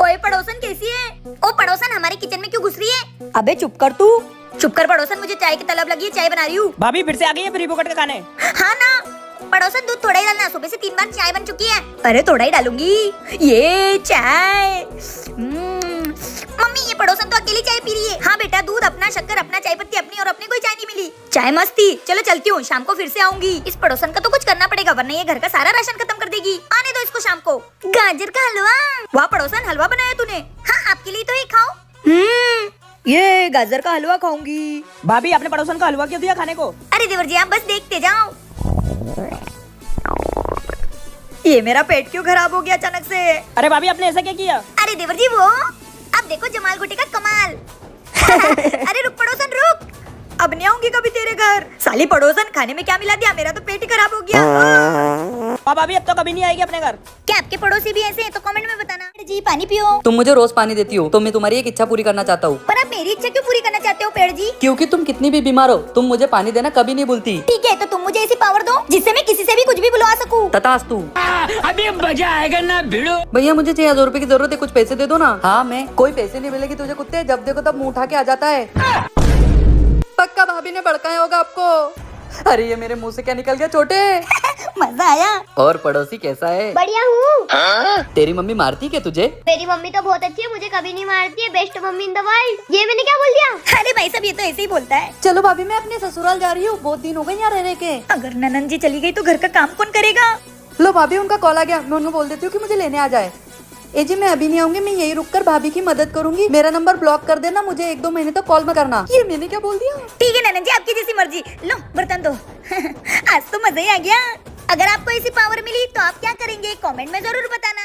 ओए पड़ोसन कैसी है? ओ पड़ोसन हमारे किचन में क्यों घुस रही है? अबे चुप कर तू। चुप कर पड़ोसन, मुझे चाय की तलब लगी है, चाय बना रही हूँ। भाभी फिर से आ गई है प्री बुकेट का खाने। हाँ ना पड़ोसन, दूध थोड़ा ही डालना, सुबह से 3 बार चाय बन चुकी है। अरे थोड़ा ही डालूंगी। ये चाय मम्मी, ये पड़ोसन तो अकेली चाय पी रही है। हाँ बेटा, दूध अपना, शक्कर अपना, चाय पत्ती अपनी, और अपने कोई चाय नहीं मिली। चाय मस्त थी, चलो चलती हूँ, शाम को फिर से आऊंगी। इस पड़ोसन का तो कुछ करना पड़ेगा, वरना ये घर का सारा राशन खत्म कर देगी। आने दो इसको शाम को। गाजर का हलवा। वाह पड़ोसन, हलवा बनाया तूने। हाँ आपके लिए तो ये खाओ। ये गाजर का हलवा खाऊंगी। भाभी आपने पड़ोसन को हलवा क्यों दिया खाने को? अरे देवर जी, आप बस देखते जाओ। ये मेरा पेट क्यों खराब हो गया अचानक से? अरे भाभी आपने ऐसा क्या किया? अरे देवर जी, वो अब देखो जमाल गुटे का कमाल। अरे रुक पड़ोसन रुक, अब नहीं आऊंगी कभी तेरे घर। साली पड़ोसन, खाने में क्या मिला दिया? मेरा तो पेट ही खराब हो गया। हाँ भाभी, अब तो कभी नहीं आएगी अपने घर। क्या आपके पड़ोसी भी ऐसे हैं? तो कमेंट में बताना। जी पानी पियो। तुम मुझे रोज पानी देती हो, तो मैं तुम्हारी एक इच्छा पूरी करना चाहता हूँ। पर आप मेरी इच्छा क्यों पूरी करना चाहते हो पेड़ जी? क्योंकि तुम कितनी भी बीमार हो, तुम मुझे पानी देना कभी नहीं भूलती। ठीक है, तो तुम मुझे ऐसी पावर दो जिससे मैं किसी से भी कुछ भी बुलवा सकूं। तथास्तु। अभी मजा आएगा ना भिड़ो। भैया मुझे 6000 रुपए की जरूरत है, कुछ पैसे दे दो ना। हाँ मैं, कोई पैसे नहीं मिलेगी तुझे कुत्ते, जब देखो तब मुंह उठा के आ जाता है। पक्का भाभी ने भड़काया होगा आपको। अरे ये मेरे मुंह से क्या निकल गया छोटे? मजा आया। और पड़ोसी कैसा है? बढ़िया हूँ। तेरी मम्मी मारती क्या तुझे? मेरी मम्मी तो बहुत अच्छी है, मुझे कभी नहीं मारती है। Best mummy in the world. ये मैंने क्या बोल दिया? अरे भाई साहब, ये तो ऐसे ही बोलता है। चलो भाभी, मैं अपने ससुराल जा रही हूँ, बहुत दिन हो गए यहाँ रह के। अगर ननंद जी चली गई तो घर का काम कौन करेगा? लो भाभी, उनका कॉल आ गया, मैं उनको बोल देती हूँ कि मुझे लेने आ जाए। ए जी, मैं अभी नहीं आऊंगी, मैं यही रुककर भाभी की मदद करूंगी। मेरा नंबर ब्लॉक कर देना, मुझे 1-2 महीने तक कॉल मत करना। ये मैंने क्या बोल दिया? ठीक है ननंद जी, आपकी जैसी मर्जी। लो बर्तन दो। आज तो मजा ही आ गया। अगर आपको ऐसी पावर मिली तो आप क्या करेंगे? कमेंट में जरूर बताना।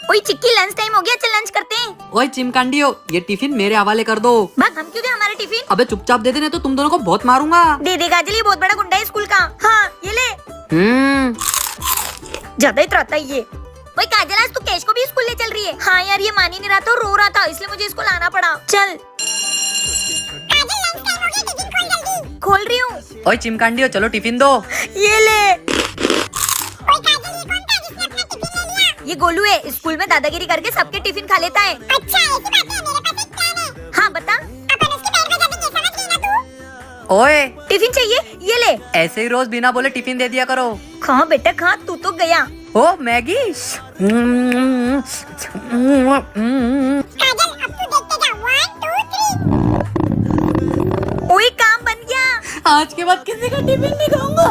ओए चिक्की, लंच टाइम हो गया, चल लंच करते हैं। ओए चिमकांडियो, ये टिफिन मेरे हवाले कर दो। भाग, हम क्यों दे हमारे टिफिन? अबे चुपचाप दे देना, तो तुम दोनों को बहुत मारूंगा। दे दे काजल, ये बहुत बड़ा गुंडा है स्कूल का। हाँ ये ले। ज्यादा ही त्राता है ये। ओए काजल, आज तू कैश को भी स्कूल ले चल रही है? हाँ यार, ये मान ही नहीं रहा था, रो रहा था, इसलिए मुझे इसको लाना पड़ा। चल खोल रही हूँ। ओए चिमकांडियो, चलो टिफिन दो। ये ले। ये गोलू है, स्कूल में दादागिरी करके सबके टिफिन खा लेता है। अच्छा ऐसी बात है, मेरे पास एक प्लान है। हाँ बता। अपन उसके पैर को जाके समझ लेना तू। ओए टिफिन चाहिए? ये ले। ऐसे ही रोज बिना बोले टिफिन दे दिया करो। खा बेटा खा, तू तो गया। ओ मैगी। काजल अब तू देखते जा। 1 2 3। ओए काम बन गया। आज के बाद किसी का टिफिन नहीं खाऊंगा।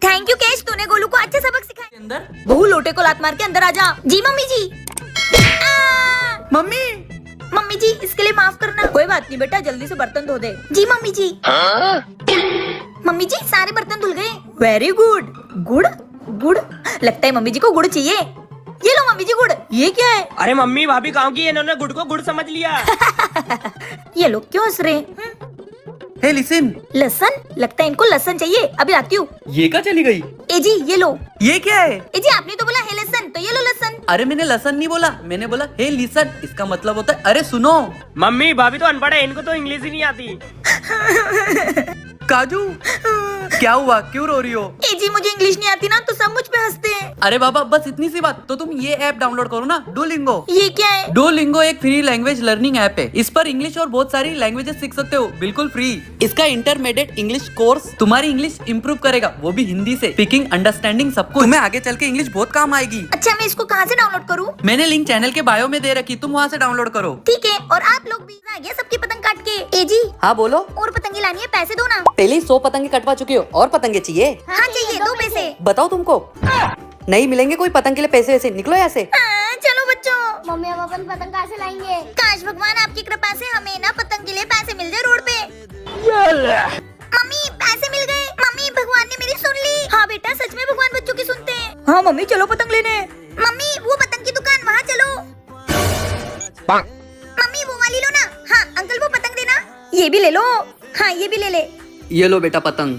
थैंक यू कैश, तूने गोलू को अच्छा सबक सिखाया। अंदर बहू लोटे को लात मार के अंदर आ जा। जी मम्मी जी। मम्मी। मम्मी जी इसके लिए माफ करना। कोई बात नहीं बेटा, जल्दी से बर्तन धो दे। जी मम्मी जी। मम्मी जी सारे बर्तन धुल गए। Very good. गुड़ गुड़, लगता है मम्मी जी को गुड़ चाहिए। ये लो मम्मी जी गुड़। ये क्या है? अरे मम्मी भाभी गाँव की, इन्होंने गुड़ को गुड़ समझ लिया। ये लोग क्यों हंस रहे? हे लिसन। लहसन, लगता है इनको लहसन चाहिए, अभी लाती हूँ। ये क्या चली गई? ए जी ये लो। ये क्या है? ए जी आपने तो बोला है लहसन, तो ये लो लहसन। अरे मैंने लसन नहीं बोला, मैंने बोला हे लिसन। इसका मतलब होता है अरे सुनो। मम्मी भाभी तो अनपढ़ है, इनको तो इंग्लिश ही नहीं आती। काजू, क्या हुआ, क्यों रो रही हो? ए जी मुझे इंग्लिश नहीं आती ना, तो सब मुझ पे हंसते हैं। अरे बाबा बस इतनी सी बात, तो तुम ये ऐप डाउनलोड करो ना, डुओलिंगो। ये क्या है? डुओलिंगो एक फ्री लैंग्वेज लर्निंग ऐप है। इस पर इंग्लिश और बहुत सारी लैंग्वेजेस सीख सकते हो, बिल्कुल फ्री। इसका इंटरमीडिएट इंग्लिश कोर्स तुम्हारी इंग्लिश इंप्रूव करेगा, वो भी हिंदी से। स्पीकिंग, अंडरस्टैंडिंग, सब कुछ। तुम्हें आगे चल के इंग्लिश बहुत काम आएगी। अच्छा मैं इसको कहाँ से डाउनलोड करूँ? मैंने लिंक चैनल के बायो में दे रखी, तुम वहाँ से डाउनलोड करो। ठीक है, और आप लोग भी आ गया सबकी पतंग काट के। ए जी हाँ बोलो। और पतंगे लानी है, पैसे दो ना। पहले ही 100 पतंगे कटवा चुकी हो, और पतंगे चाहिए? हाँ चाहिए, दो पैसे। बताओ तुमको नहीं मिलेंगे कोई पतंग के लिए पैसे वैसे, निकलो यहाँ से। हाँ, चलो बच्चों। मम्मी हम अपन पतंग कहाँ से लाएंगे? काश भगवान आपकी कृपा से हमें ना पतंग के लिए पैसे मिल जाए रोड पे। मम्मी पैसे मिल गए। मम्मी भगवान ने मेरी सुन ली। हाँ बेटा, सच में भगवान बच्चों की सुनते हैं। हाँ मम्मी चलो पतंग लेने। मम्मी वो पतंग की दुकान वहाँ चलो। मम्मी वो वाली लो ना। हाँ अंकल वो पतंग देना। ये भी ले लो। हाँ ये भी ले ले। ये लो बेटा पतंग।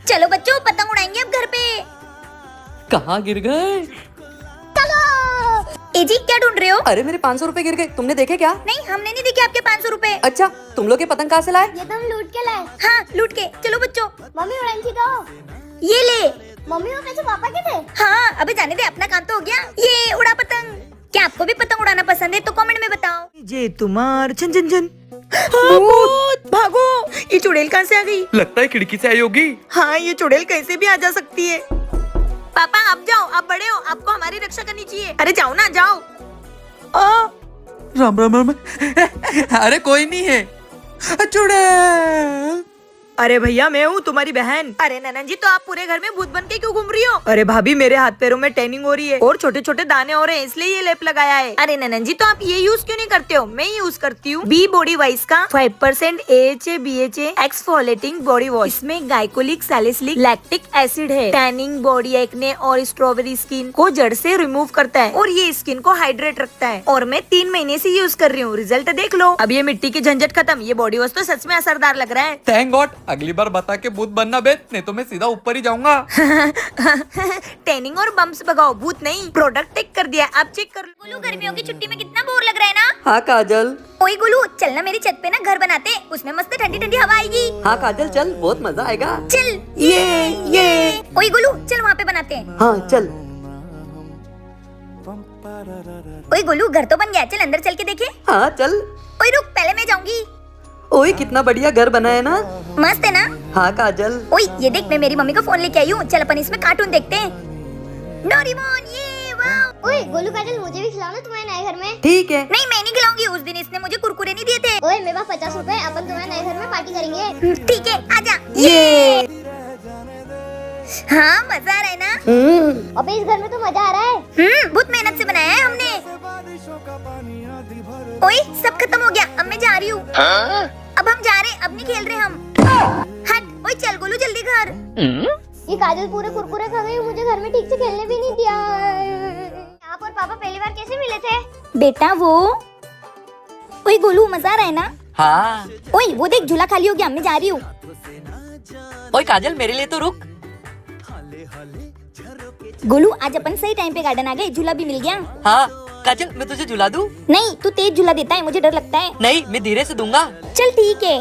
चलो बच्चों पतंग उड़ाएंगे अब घर पे। कहाँ गिर गए? ए जी क्या ढूंढ रहे हो? अरे मेरे 500 रुपए गिर गए, तुमने देखे क्या? नहीं हमने नहीं देखे आपके 500 रुपए। अच्छा तुम लोग ये पतंग कहाँ से लाए? ये तो हम लूट के लाए। हाँ लूट के। चलो बच्चों। मम्मी उड़ान थी तो। ये ले। मम्मी वो पैसे पापा के थे। हाँ अबे जाने दे, अपना काम तो हो गया। ये उड़ा पतंग। क्या आपको भी पतंग उड़ाना पसंद है तो कमेंट में बताओ। जे तुम्हार छन छन छन। भूत, भागो। ये चुड़ैल कहाँ से आ गई? लगता है खिड़की से आई होगी। हाँ, ये चुड़ैल कैसे भी आ जा सकती है। पापा आप जाओ, आप बड़े हो, आपको हमारी रक्षा करनी चाहिए। अरे जाओ ना, जाओ। राम राम राम। अरे कोई नहीं है। चुड़ैल। अरे भैया मैं हूँ तुम्हारी बहन। अरे ननन जी, तो आप पूरे घर में भूत बन के क्यों घूम रही हो? अरे भाभी, मेरे हाथ पैरों में टैनिंग हो रही है और छोटे छोटे दाने हो रहे हैं, इसलिए ये लेप लगाया है। अरे ननन जी, तो आप ये यूज क्यों नहीं करते हो? मैं यूज करती हूँ बी बॉडी वाइस का 5% AHA BHA एक्सफोलेटिंग बॉडी वॉश। इसमें गाइकोलिक सैलिसिलिक लैक्टिक एसिड है। टैनिंग, बॉडी एक्ने और स्ट्रॉबेरी स्किन को जड़ से रिमूव करता है और ये स्किन को हाइड्रेट रखता है। और मैं 3 महीने से यूज कर रही हूँ, रिजल्ट देख लो। अब ये मिट्टी की झंझट खत्म। ये बॉडी वॉश तो सच में असरदार लग रहा है। Thank God. अगली बार बता के भूत बनना बेट, नहीं तो मैं सीधा ऊपर ही जाऊंगा। टैनिंग और बम्स भगाओ, भूत नहीं। प्रोडक्ट टेक कर दिया, आप चेक कर लो। गोलू, गर्मियों की छुट्टी में कितना बोर लग रहा है ना। हाँ काजल। ओए गोलू, चल ना मेरी छत पे ना घर बनाते, उसमें मस्त ठंडी ठंडी हवा आएगी। हाँ काजल चल, बहुत मजा आएगा। चल ये। ओए गोलू, चल वहाँ पे बनाते हैं। हाँ चल। ओए गोलू, घर तो बन गया, चल अंदर चल के देखे। हाँ चल। ओए रुक, पहले मैं जाऊंगी। ओए कितना बढ़िया घर बना है ना। मस्त है ना। हाँ काजल। ओए ये देख, मैं मेरी मम्मी का फोन लेके आई हूँ, चल अपन इसमें कार्टून देखते हैं। डोरेमोन, ये वाह। ओए गोलू काजल, मुझे भी खिलाओ ना तुम्हारे नए घर में। ठीक है। नहीं, मैं नहीं खिलाऊंगी, उस दिन इसने मुझे कुरकुरे नहीं दिए थे। ओए मेरे पास 50 रुपए, अपन तुम्हारे नए घर में पार्टी करेंगे। ठीक है, आजा। ये हाँ, मजा आ रहा है ना। अबे इस घर में तो मजा आ रहा है। बहुत मेहनत से बनाया है हमने। ओए सब खत्म हो गया, अब मैं जा रही हूँ। अब हम जा रहे हैं, अब नहीं खेल रहे हम। हट। ओए चल गोलू, जल्दी घर। ये काजल पूरे कुरकुरे खा गई, मुझे घर में ठीक से खेलने भी नहीं दिया। आप और पापा पहली बार कैसे मिले थे? बेटा वो। ओए गोलू, मजा आ रहा है ना। हाँ। ओए वो देख, झूला खाली हो गया, मैं जा रही हूँ। ओए काजल, मेरे लिए तो रुक। गोलू, आज अपन सही टाइम पे गार्डन आ गए, झूला भी मिल गया। हाँ काजल, मैं तुझे झुला दूँ? नहीं, तू तेज झूला देता है, मुझे डर लगता है। नहीं, मैं धीरे से दूंगा। चल ठीक है।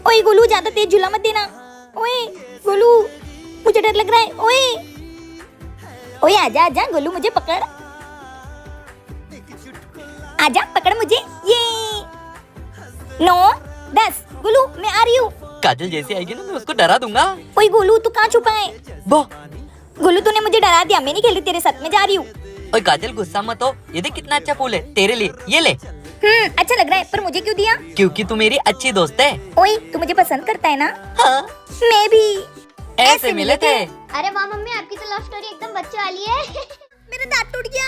ओए गोलू, ज्यादा तेज झूला मत देना। ओए गोलू, मुझे डर लग रहा है। ओए आजा आजा गोलू, मुझे पकड़। आजा, पकड़ मुझे। ये 9 10 गोलू, मैं आ रही हूँ। काजल जैसे आएगी ना, मैं उसको डरा दूंगा। ओए गोलू, तू कहाँ छुपा है? वो। गोलू, तूने मुझे डरा दिया, मैं नहीं खेल रही तेरे साथ, मैं जा रही हूँ। ओए काजल, गुस्सा मत हो। ये देख कितना अच्छा फूल है तेरे लिए, ये ले। अच्छा लग रहा है, पर मुझे क्यों दिया? क्योंकि तू मेरी अच्छी दोस्त है। ओए, तू मुझे पसंद करता है ना? हाँ। मैं भी। ऐसे मिले थे। अरे वाह मम्मी, आपकी तो लव स्टोरी एकदम बच्चे वाली है। मेरा दांत टूट गया।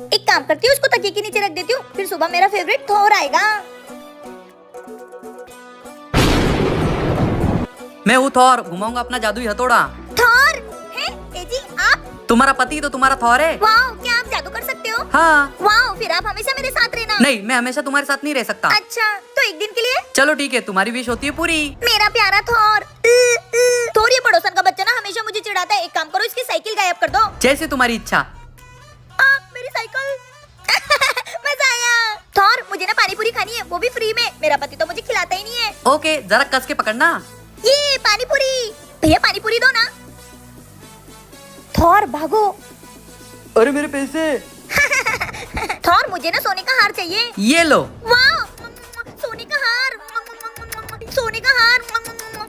एक काम करती हूँ, उसको तकिए के नीचे रख देती हूँ, फिर सुबह मेरा फेवरेट थोर आएगा। मैं हूँ थॉर, घुमाऊंगा अपना जादुई हथौड़ा। थोर है? ए जी, आप? तुम्हारा पति तो तुम्हारा थॉर है। वाओ, क्या आप जादू कर सकते हो? हाँ। वाओ, फिर आप हमेशा मेरे साथ रहना। नहीं, मैं हमेशा तुम्हारे साथ नहीं रह सकता। अच्छा, तो एक दिन के लिए? चलो ठीक है, तुम्हारी विश होती है पूरी। मेरा प्यारा थोर। थोर, ये पड़ोसन का बच्चा ना हमेशा मुझे चिढ़ाता है। एक काम करो, इसकी साइकिल गायब कर दो। जैसे तुम्हारी इच्छा। मेरी साइकिल। मजा आया। थोर, मुझे ना पानी पूरी खानी है, वो भी फ्री में। मेरा पति तो मुझे खिलाता ही नहीं है। ओके, जरा कस के पकड़ना। ये पानी पूरी। भैया पानी पूरी दो ना। थोर भागो। अरे मेरे पैसे। थोर, मुझे ना सोने का हार चाहिए। ये लो। वाह, सोने का हार। सोने का हार।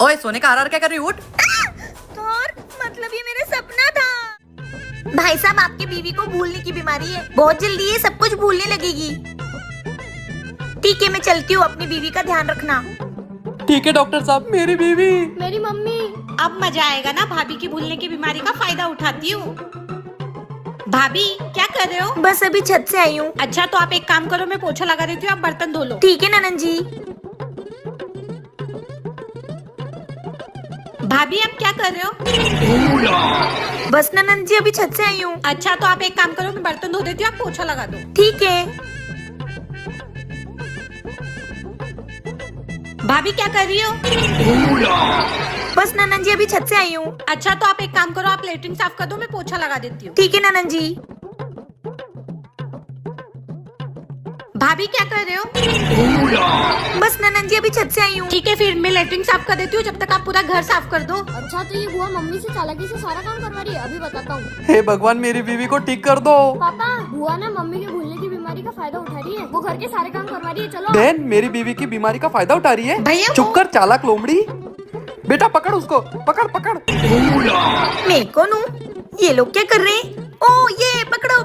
ओए, सोने का हार क्या कर रही है? उठ। थोर, मतलब ये मेरा सपना था। भाई साहब, आपकी बीवी को भूलने की बीमारी है, बहुत जल्दी ये सब कुछ भूलने लगेगी। ठीक है, मैं चलती हूँ, अपनी बीवी का ध्यान रखना। ठीक है डॉक्टर साहब, मेरी बीवी। मेरी मम्मी। अब मजा आएगा ना। भाभी की भूलने की बीमारी का फायदा उठाती हूँ। भाभी क्या कर रहे हो? बस अभी छत से आई हूँ। अच्छा, तो आप एक काम करो, मैं पोछा लगा देती हूँ, आप बर्तन धो लो। ठीक है ननन जी। भाभी आप क्या कर रहे हो? बस ननन जी, अभी छत से आई हूँ। अच्छा, तो आप एक काम करो, मैं बर्तन धो देती हूँ, आप पोछा लगा दो। ठीक है। भाभी क्या कर रही हो? बस ननन जी, अभी छत से आई हूँ। अच्छा, तो आप एक काम करो, आप लेटरिन साफ कर दो, मैं पोछा लगा देती हूँ। ठीक है ननन जी। भाभी क्या कर रहे हो? बस ननन जी अभी छत से आई हूँ। ठीक है फिर मैं लेटरिन साफ कर देती हूँ, जब तक आप पूरा घर साफ कर दो। अच्छा तो ये बुआ मम्मी से चालाकी से सारा काम करवा रही है, अभी बताता हूँ। हे भगवान मेरी बीवी को ठीक कर दो। पापा बुआ ना मम्मी के भूलने की बीमारी का फायदा उठा रही है, वो घर के सारे काम करवा रही है। चलो बहन मेरी बीवी की बीमारी का फायदा उठा रही है। भैया, चुप कर चालाक लोमड़ी। बेटा पकड़ उसको, पकड़ पकड़। मैं कौन हूँ? ये लोग क्या कर रहे हैं? ओ ये पकड़ो।